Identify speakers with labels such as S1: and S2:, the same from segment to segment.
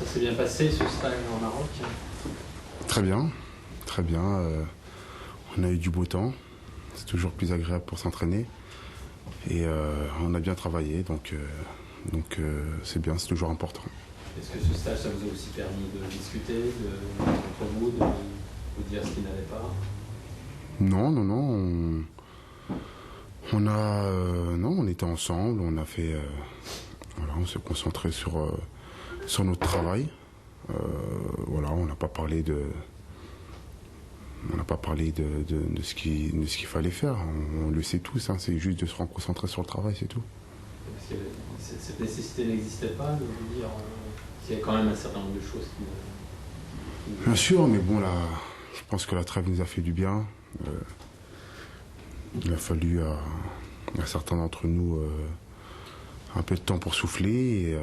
S1: s'est bien passé ce stage en Maroc?
S2: Très bien, très bien. On a eu du beau temps. C'est toujours plus agréable pour s'entraîner. Et on a bien travaillé, donc c'est bien, c'est toujours important.
S1: Est-ce que ce stage, ça vous a aussi permis de discuter entre vous, de vous dire ce qui n'allait pas?
S2: Non, non, non. On était ensemble, on a fait. Voilà, on s'est concentré sur notre travail. Voilà, on n'a pas parlé de ce qu'il fallait faire. On le sait tous, hein, c'est juste de se concentrer sur le travail, c'est tout.
S1: Parce que cette nécessité n'existait pas, de vous dire qu'il y a quand même un certain nombre de choses qui...
S2: Bien sûr, mais bon, là, je pense que la trêve nous a fait du bien. Il a fallu à certains d'entre nous un peu de temps pour souffler.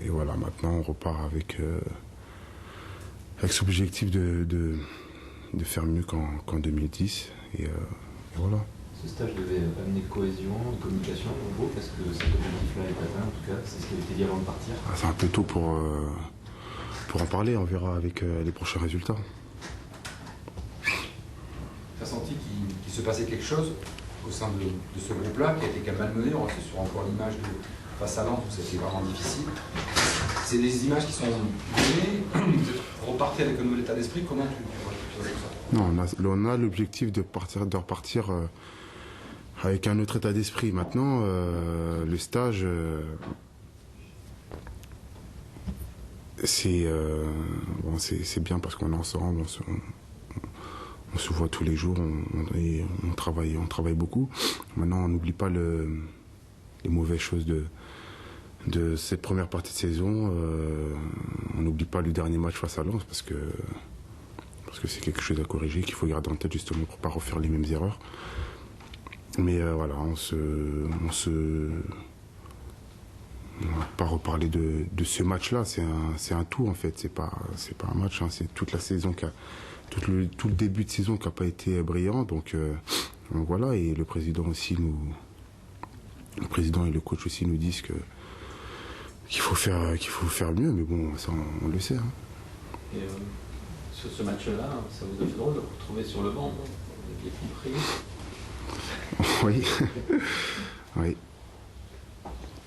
S2: Et voilà, maintenant on repart avec cet objectif de faire mieux qu'en 2010. Et voilà.
S3: Ce stage devait amener cohésion, communication en gros, parce que cet objectif-là est atteint, en tout cas, c'est ce qui avait été dit avant de partir.
S2: C'est un peu tôt pour en parler, on verra avec les prochains résultats.
S4: Tu as senti qu'il se passait quelque chose au sein de ce groupe-là, qui a été quand même malmené, on reste sur encore l'image de face à Lens où c'était vraiment difficile. C'est des images qui sont données, vous repartez avec un nouvel état d'esprit, comment tu vois ça?
S2: Non, on a l'objectif de repartir avec un autre état d'esprit. Maintenant, le stage, c'est bien parce qu'on est ensemble, on se voit tous les jours, on travaille beaucoup. Maintenant, on n'oublie pas les mauvaises choses de cette première partie de saison. On n'oublie pas le dernier match face à Lens parce que c'est quelque chose à corriger, qu'il faut garder en tête justement pour ne pas refaire les mêmes erreurs. Mais voilà, on va pas reparler de ce match-là, c'est un tout en fait, c'est pas un match, hein, c'est toute la saison tout le début de saison qui n'a pas été brillant, donc voilà, et le président et le coach aussi nous disent qu'il faut faire mieux, mais bon, ça on le sait. Hein.
S1: Et sur ce match-là, ça vous a fait drôle de vous retrouver sur le banc, non? Vous aviez compris?
S2: Oui. Oui.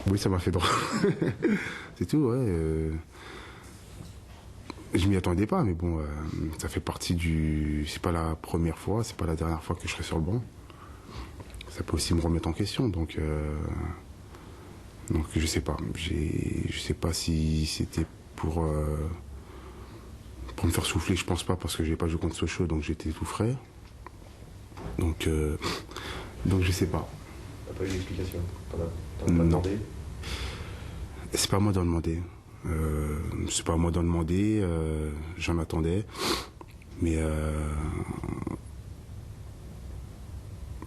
S2: Oui, ça m'a fait drôle. C'est tout, ouais. Je m'y attendais pas, mais bon, ça fait partie c'est pas la première fois, c'est pas la dernière fois que je serai sur le banc. Ça peut aussi me remettre en question, donc je sais pas. Je sais pas si c'était pour me faire souffler, je pense pas, parce que j'ai pas joué contre Sochaux, donc j'étais tout frais. Donc je sais pas.
S5: T'as pas eu d'explication? T'en as pas demandé?
S2: C'est pas à moi d'en demander. C'est pas à moi d'en demander. J'en attendais. Mais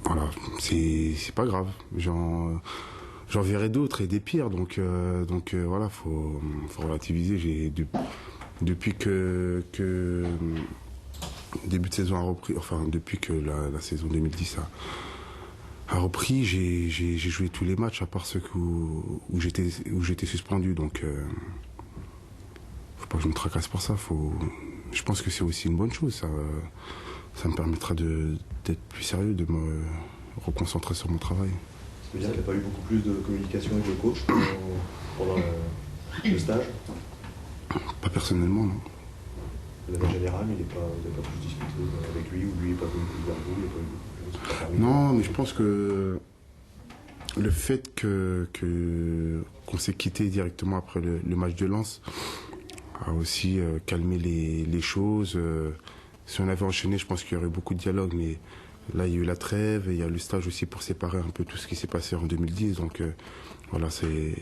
S2: voilà, c'est pas grave. J'en verrai d'autres et des pires. Donc voilà, faut relativiser. Depuis que début de saison a repris, enfin depuis que la saison 2010 a repris, j'ai joué tous les matchs à part ceux où j'étais suspendu, donc faut pas que je me tracasse pour ça. Je pense que c'est aussi une bonne chose, ça me permettra d'être plus sérieux, de me reconcentrer sur mon travail.
S5: Ça veut dire qu'il n'y a pas eu beaucoup plus de communication avec le coach pendant le stage?
S2: Pas personnellement, non.
S5: De manière générale, vous n'avez pas plus discuté avec lui, ou lui n'est pas venu plus vers vous, il n'y a pas eu de...
S2: Non, mais je pense que le fait qu'on s'est quitté directement après le match de Lens a aussi calmé les choses. Si on avait enchaîné, je pense qu'il y aurait beaucoup de dialogue, mais là il y a eu la trêve et il y a le stage aussi pour séparer un peu tout ce qui s'est passé en 2010. Donc voilà,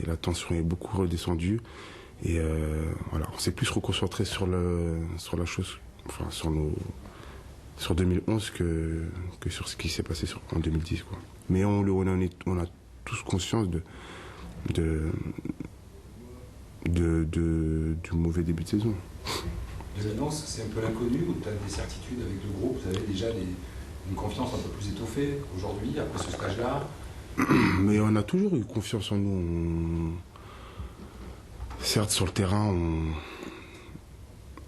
S2: la tension est beaucoup redescendue et voilà, on s'est plus reconcentré sur la chose, enfin sur 2011 que sur ce qui s'est passé en 2010, quoi. Mais on a tous conscience du mauvais début de saison.
S4: Les annonces, c'est un peu l'inconnu, ou tu as des certitudes avec le groupe, vous avez déjà une confiance un peu plus étoffée aujourd'hui, après ce stage-là?
S2: Mais on a toujours eu confiance en nous. certes, sur le terrain,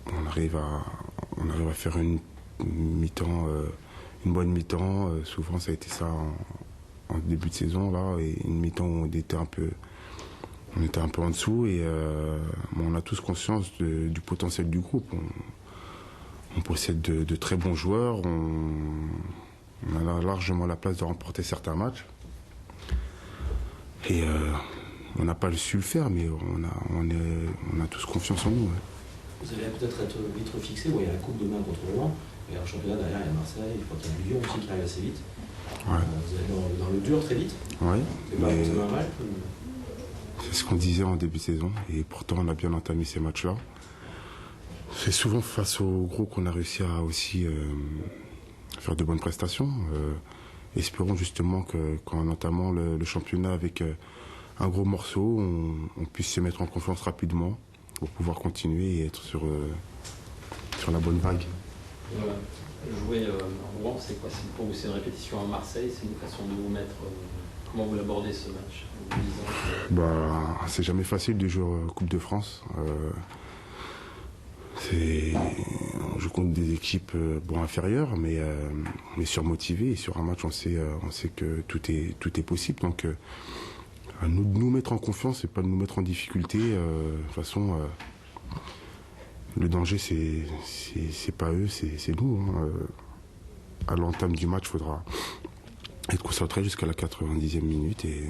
S2: on arrive à faire une mi-temps, une bonne mi-temps. Souvent, ça a été ça en début de saison, là, et une mi-temps où on était un peu en dessous. Et on a tous conscience du potentiel du groupe. On possède de très bons joueurs. On a largement la place de remporter certains matchs. Et on n'a pas su le faire, mais on a tous confiance en nous. Ouais.
S6: Vous allez peut-être être vite fixé. Bon, il y a la Coupe demain contre Rouen. Et en championnat, derrière, il y a Marseille. Je crois qu'il y a Lyon aussi qui arrive assez vite.
S2: Ouais.
S6: Vous allez dans le dur très vite.
S2: Ouais,
S6: C'est pas forcément un mal.
S2: c'est ce qu'on disait en début de saison. Et pourtant, on a bien entamé ces matchs-là. C'est souvent face au gros qu'on a réussi à aussi faire de bonnes prestations. Espérons justement qu'en entamant le championnat avec un gros morceau, on puisse se mettre en confiance rapidement pour pouvoir continuer et être sur la bonne vague.
S1: Jouer en Rouen, c'est quoi? Pour vous, c'est une répétition à Marseille? C'est une façon de vous mettre... comment vous l'abordez ce match en vous disant que...
S2: C'est jamais facile de jouer en Coupe de France. On joue contre des équipes inférieures, mais surmotivées. Et sur un match, on sait que tout est possible. Donc, à nous de nous mettre en confiance et pas de nous mettre en difficulté. De toute façon, le danger, c'est pas eux, c'est nous. Hein. À l'entame du match, il faudra être concentré jusqu'à la 90e minute et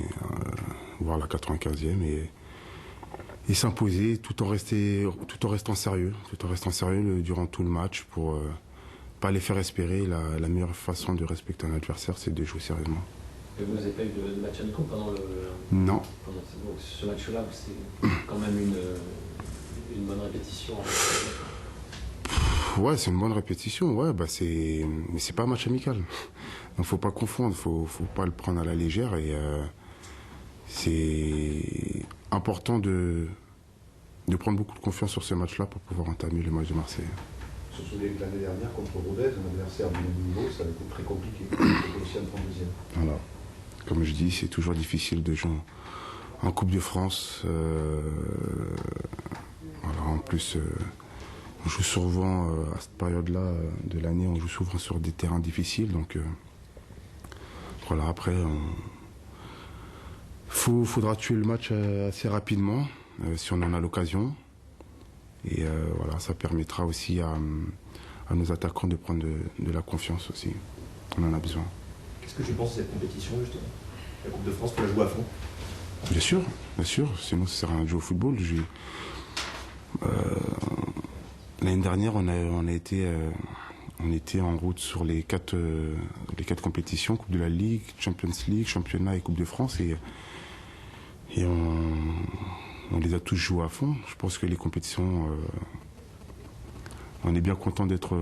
S2: voire la 95e et s'imposer tout en restant sérieux, durant tout le match pour pas les faire espérer. La meilleure façon de respecter un adversaire, c'est de jouer sérieusement.
S1: Et vous n'avez pas eu de match amical pendant le...
S2: Non.
S1: Ce match-là, c'est quand même une bonne répétition.
S2: Ouais, c'est une bonne répétition. Ouais, mais c'est pas un match amical. Donc faut pas confondre, faut pas le prendre à la légère et c'est important de prendre beaucoup de confiance sur ce match-là pour pouvoir entamer le match de Marseille.
S5: Se souvenez que l'année dernière contre Rodez, un adversaire du même niveau, ça avait été très compliqué. C'était aussi un 32e.
S2: Voilà. Comme je dis, c'est toujours difficile de jouer en Coupe de France. Voilà, en plus, on joue souvent à cette période-là de l'année, on joue souvent sur des terrains difficiles. Donc voilà, après, faudra tuer le match assez rapidement, si on en a l'occasion. Et voilà, ça permettra aussi à nos attaquants de prendre de la confiance aussi. On en a besoin.
S6: Qu'est-ce que tu penses de cette compétition, justement? La Coupe de France, tu la joues à fond?
S2: Bien sûr. Sinon, ça sert à rien de jouer au football. L'année dernière, on était en route sur les quatre compétitions, Coupe de la Ligue, Champions League, Championnat et Coupe de France. Et on les a tous joués à fond. Je pense que les compétitions, on est bien content d'être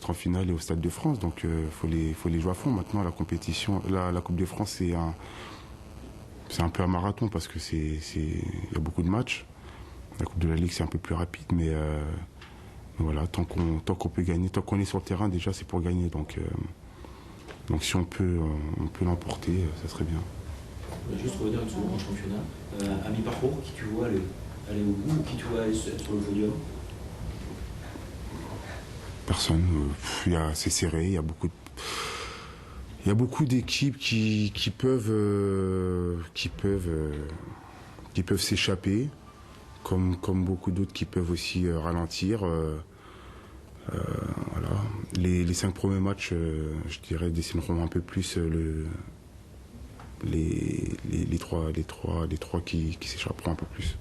S2: en finale et au Stade de France. Donc faut les jouer à fond. Maintenant, la compétition, la Coupe de France, c'est un peu un marathon parce que il y a beaucoup de matchs. La Coupe de la Ligue, c'est un peu plus rapide, mais voilà, tant qu'on peut gagner, tant qu'on est sur le terrain, déjà, c'est pour gagner. Donc si on peut l'emporter, ça serait bien.
S6: On va juste revenir une seconde en championnat. À mi-parcours, qui tu vois aller au bout ou qui tu vois aller sur le podium?
S2: Personne. C'est serré, il y a beaucoup d'équipes qui peuvent s'échapper, comme beaucoup d'autres qui peuvent aussi ralentir. Voilà. Les 5 premiers matchs, je dirais, dessineront un peu plus les trois qui s'échapperont un peu plus.